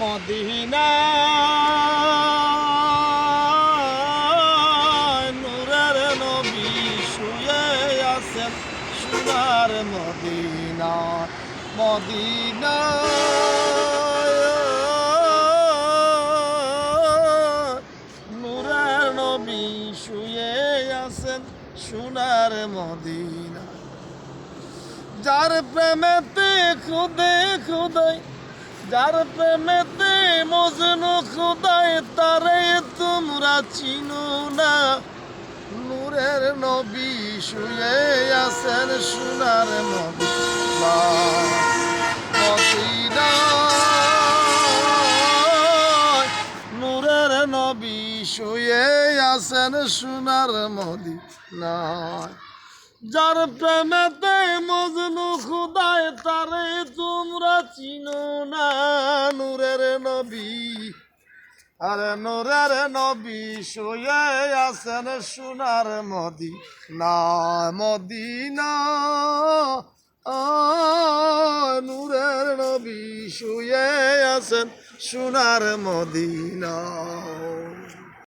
Medina নূরের নবী শুয়ে আছেন সোনার মদিনা মদিনা নূরের নবী শুয়ে আছেন সোনার মদিনা যার প্রেমেতে খুদে খুদাই যার প্রেমেতে মজনু খুদাই তারে তোমরা চিনো না নূরের নবী শুয়ে আছেন সোনার মদিনা মদিনা নূরের নবী শুয়ে আছেন সোনার মদিনা যার প্রেমেতে মজনু খুদায় তারে তোমরা চিনো না নূরের নবী আরে নূরের নবী শুয়ে আছেন সোনার মদিনা মদিনা নূরের নবী শুয়ে আছেন সোনার মদিনা।